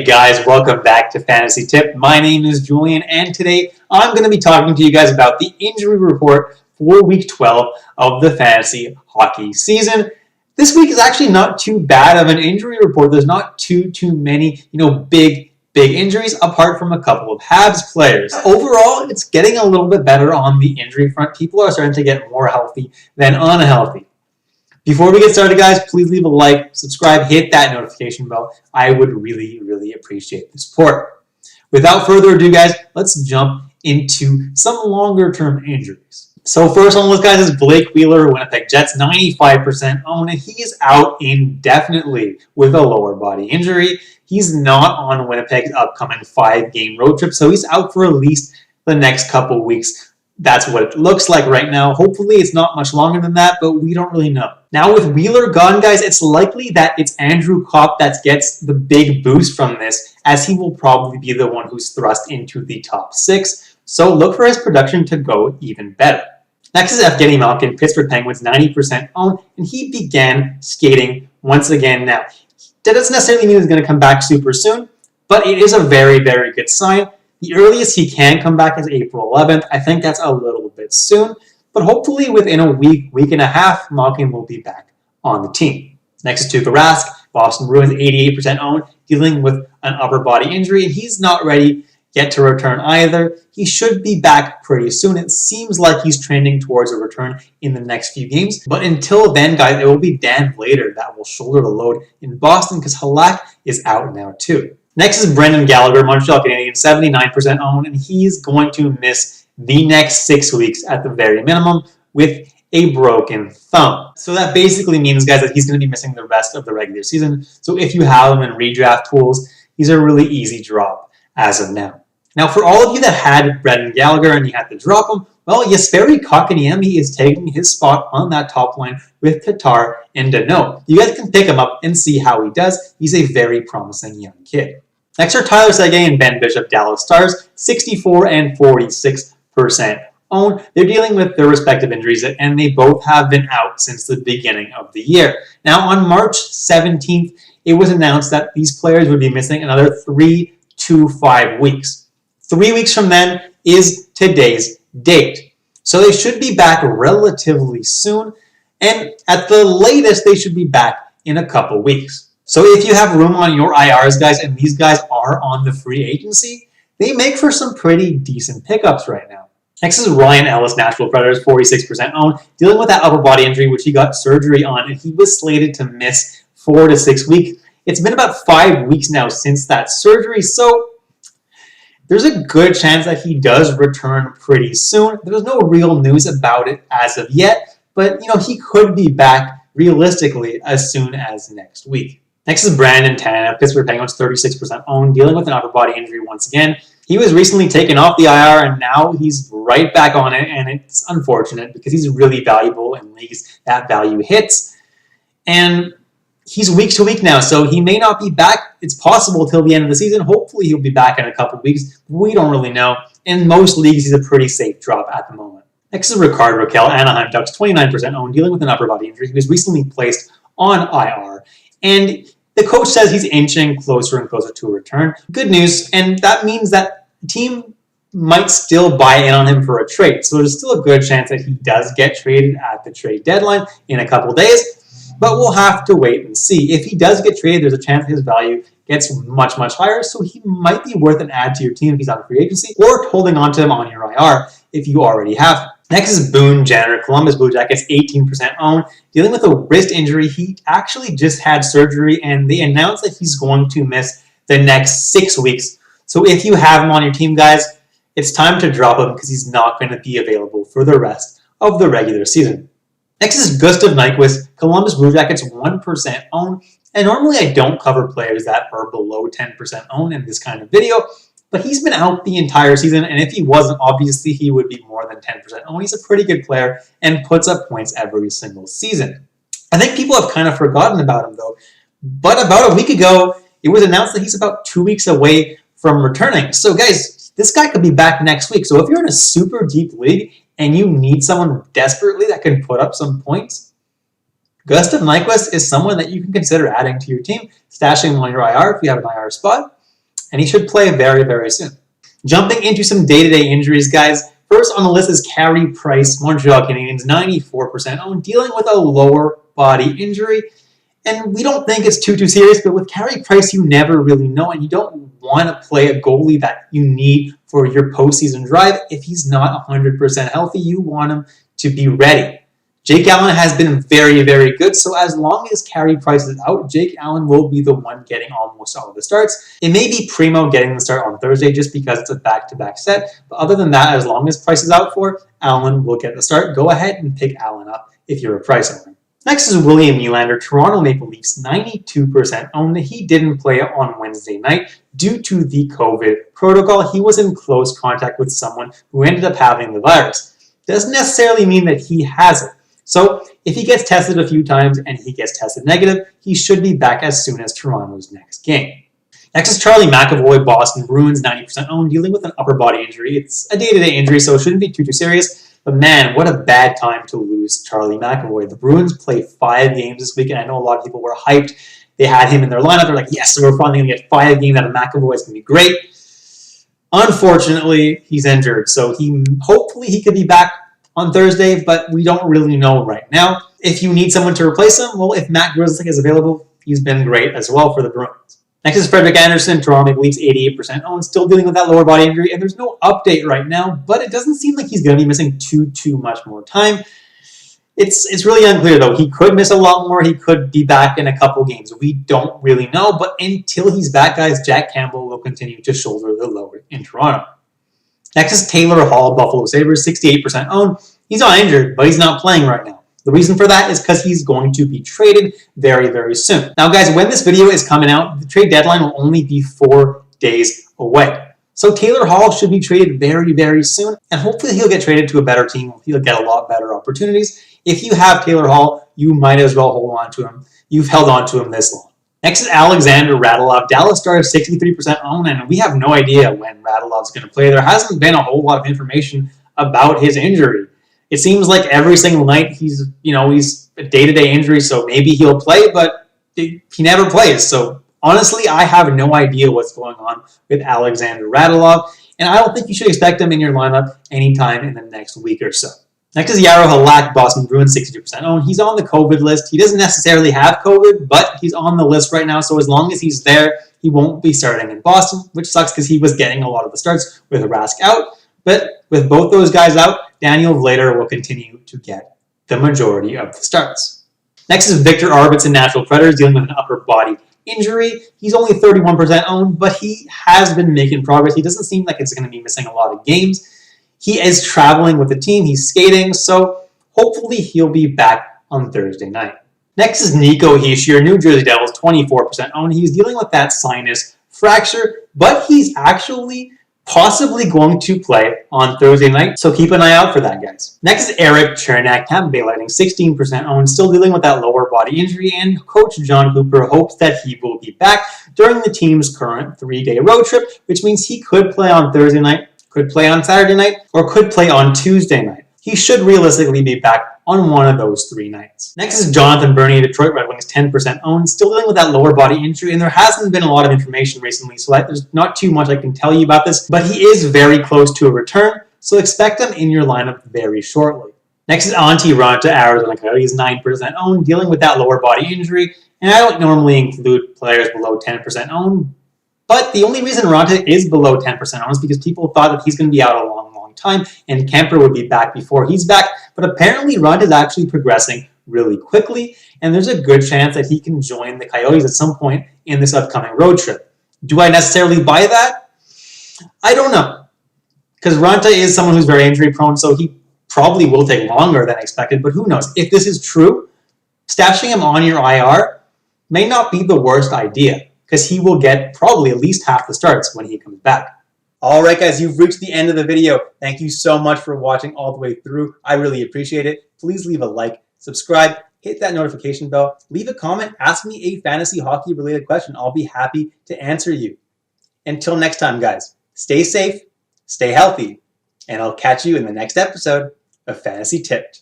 Hey guys, welcome back to Fantasy Tip. My name is Julian, and today I'm going to be talking to you guys about the injury report for Week 12 of the fantasy hockey season. This week is actually not too bad of an injury report. There's not too many, big injuries apart from a couple of Habs players. Overall, it's getting a little bit better on the injury front. People are starting to get more healthy than unhealthy. Before we get started, guys, please leave a like, subscribe, hit that notification bell. I would really appreciate the support. Without further ado, guys, let's jump into some longer-term injuries. So first on the list, guys, is Blake Wheeler, Winnipeg Jets, 95% owned, and he is out indefinitely with a lower body injury. He's not on Winnipeg's upcoming 5-game road trip, so he's out for at least the next couple weeks. That's what it looks like right now. Hopefully it's not much longer than that, but we don't really know. Now with Wheeler gone, guys, it's likely that it's Andrew Copp that gets the big boost from this, as he will probably be the one who's thrust into the top 6. So look for his production to go even better. Next is Evgeny Malkin, Pittsburgh Penguins, 90% owned, and he began skating once again now. That doesn't necessarily mean he's going to come back super soon, but it is a very good sign. The earliest he can come back is April 11th. I think that's a little bit soon, but hopefully within a week and a half, Malkin will be back on the team. Next is Tuukka Rask, Boston Bruins, 88% owned, dealing with an upper body injury, and he's not ready yet to return either. He should be back pretty soon. It seems like he's trending towards a return in the next few games, but until then, guys, it will be Dan Blader that will shoulder the load in Boston because Halak is out now too. Next is Brendan Gallagher, Montreal Canadiens, 79% owned, and he's going to miss the next 6 weeks at the very minimum with a broken thumb. So that basically means, guys, that he's going to be missing the rest of the regular season. So if you have him in redraft tools, he's a really easy drop as of now. Now, for all of you that had Brendan Gallagher and you had to drop him, well, Jesperi Kotkaniemi is taking his spot on that top line with Tatar and Danault. You guys can pick him up and see how he does. He's a very promising young kid. Next are Tyler Seguin and Ben Bishop, Dallas Stars, 64 and 46% owned. They're dealing with their respective injuries, and they both have been out since the beginning of the year. Now, on March 17th, it was announced that these players would be missing another 3 to 5 weeks. 3 weeks from then is today's date. So they should be back relatively soon, and at the latest, they should be back in a couple weeks. So if you have room on your IRs, guys, and these guys are on the free agency, they make for some pretty decent pickups right now. Next is Ryan Ellis, Nashville Predators, 46% owned, dealing with that upper body injury, which he got surgery on, and he was slated to miss 4 to 6 weeks. It's been about 5 weeks now since that surgery, so there's a good chance that he does return pretty soon. There's no real news about it as of yet, but he could be back realistically as soon as next week. Next is Brandon Tanev, Pittsburgh Penguins, 36% owned, dealing with an upper body injury once again. He was recently taken off the IR, and now he's right back on it, and it's unfortunate because he's really valuable in leagues that value hits. And he's week to week now, so he may not be back. It's possible till the end of the season. Hopefully he'll be back in a couple weeks. We don't really know. In most leagues, he's a pretty safe drop at the moment. Next is Rickard Rakell, Anaheim Ducks, 29% owned, dealing with an upper body injury. He was recently placed on IR, and the coach says he's inching closer and closer to a return. Good news, and that means that the team might still buy in on him for a trade. So there's still a good chance that he does get traded at the trade deadline in a couple days, but we'll have to wait and see. If he does get traded, there's a chance his value gets much higher, so he might be worth an add to your team if he's on free agency, or holding on to him on your IR if you already have him. Next is Boone Jenner, Columbus Blue Jackets, 18% owned, dealing with a wrist injury. He actually just had surgery, and they announced that he's going to miss the next 6 weeks. So if you have him on your team, guys, it's time to drop him because he's not going to be available for the rest of the regular season. Next is Gustav Nyquist, Columbus Blue Jackets, 1% owned. And normally I don't cover players that are below 10% owned in this kind of video, but he's been out the entire season, and if he wasn't, obviously he would be more than 10% owned. He's a pretty good player and puts up points every single season. I think people have kind of forgotten about him, though. But about a week ago, it was announced that he's about 2 weeks away from returning. So guys, this guy could be back next week. So if you're in a super deep league and you need someone desperately that can put up some points, Gustav Nyquist is someone that you can consider adding to your team, stashing him on your IR if you have an IR spot. and he should play very, very soon. Jumping into some day-to-day injuries, guys. First on the list is Carey Price, Montreal Canadiens, 94% owned, dealing with a lower body injury. And we don't think it's too serious, but with Carey Price, you never really know, and you don't want to play a goalie that you need for your postseason drive. If he's not 100% healthy, you want him to be ready. Jake Allen has been very, very good, so as long as Carey Price is out, Jake Allen will be the one getting almost all of the starts. It may be Primo getting the start on Thursday just because it's a back-to-back set, but other than that, as long as Price is out for, Allen will get the start. Go ahead and pick Allen up if you're a Price owner. Next is William Nylander, Toronto Maple Leafs, 92% owned. He didn't play on Wednesday night due to the COVID protocol. He was in close contact with someone who ended up having the virus. Doesn't necessarily mean that he has it. So if he gets tested a few times and he gets tested negative, he should be back as soon as Toronto's next game. Next is Charlie McAvoy, Boston Bruins, 90% owned, dealing with an upper body injury. It's a day-to-day injury, so it shouldn't be too serious. But man, what a bad time to lose Charlie McAvoy. The Bruins played 5 games this week, and I know a lot of people were hyped. They had him in their lineup. They're like, yes, we're finally going to get 5 games out of McAvoy. It's going to be great. Unfortunately, he's injured, so hopefully he could be back on Thursday, but we don't really know right now. If you need someone to replace him, well, if Matt Grzelcyk is available, he's been great as well for the Bruins. Next is Frederik Andersen, Toronto Maple Leafs, 88% owned, still dealing with that lower body injury, and there's no update right now, but it doesn't seem like he's going to be missing too much more time. It's really unclear, though. He could miss a lot more. He could be back in a couple games. We don't really know, but until he's back, guys, Jack Campbell will continue to shoulder the load in Toronto. Next is Taylor Hall, Buffalo Sabres, 68% owned. He's not injured, but he's not playing right now. The reason for that is because he's going to be traded very, very soon. Now, guys, when this video is coming out, the trade deadline will only be 4 days away. So Taylor Hall should be traded very, very soon, and hopefully he'll get traded to a better team. He'll get a lot better opportunities. If you have Taylor Hall, you might as well hold on to him. You've held on to him this long. Next is Alexander Radulov. Dallas Stars, 63% owned, and we have no idea when Radulov's going to play. There hasn't been a whole lot of information about his injury. It seems like every single night he's a day-to-day injury, so maybe he'll play, but he never plays. So honestly, I have no idea what's going on with Alexander Radulov, and I don't think you should expect him in your lineup anytime in the next week or so. Next is Jaro Halak, Boston Bruins, 62% owned. He's on the COVID list. He doesn't necessarily have COVID, but he's on the list right now, so as long as he's there, he won't be starting in Boston, which sucks because he was getting a lot of the starts with Rask out. But with both those guys out, Daniel Vladar will continue to get the majority of the starts. Next is Victor Arvidsson, Nashville Predators, dealing with an upper body injury. He's only 31% owned, but he has been making progress. He doesn't seem like it's going to be missing a lot of games. He is traveling with the team. He's skating, so hopefully he'll be back on Thursday night. Next is Nico Hischier, New Jersey Devils, 24% owned. He's dealing with that sinus fracture, but he's actually possibly going to play on Thursday night, so keep an eye out for that, guys. Next is Erik Cernak, Tampa Bay Lightning, 16% owned, still dealing with that lower body injury, and Coach John Cooper hopes that he will be back during the team's current 3-day road trip, which means he could play on Thursday night, could play on Saturday night, or could play on Tuesday night. He should realistically be back on one of those 3 nights. Next is Jonathan Bernier, Detroit Red Wings, 10% owned, still dealing with that lower body injury, and there hasn't been a lot of information recently, so there's not too much I can tell you about this, but he is very close to a return, so expect him in your lineup very shortly. Next is Antti Raanta, Arizona Coyotes, 9% owned, dealing with that lower body injury, and I don't normally include players below 10% owned, but the only reason Raanta is below 10% owned is because people thought that he's going to be out a long time and Kemper would be back before he's back, but apparently Raanta is actually progressing really quickly, and there's a good chance that he can join the Coyotes at some point in this upcoming road trip. Do I necessarily buy that? I don't know, because Raanta is someone who's very injury prone, so he probably will take longer than expected, but who knows? If this is true, stashing him on your IR may not be the worst idea, because he will get probably at least half the starts when he comes back. Alright guys, you've reached the end of the video. Thank you so much for watching all the way through. I really appreciate it. Please leave a like, subscribe, hit that notification bell, leave a comment, ask me a fantasy hockey related question. I'll be happy to answer you. Until next time guys, stay safe, stay healthy, and I'll catch you in the next episode of Fantasy Tipped.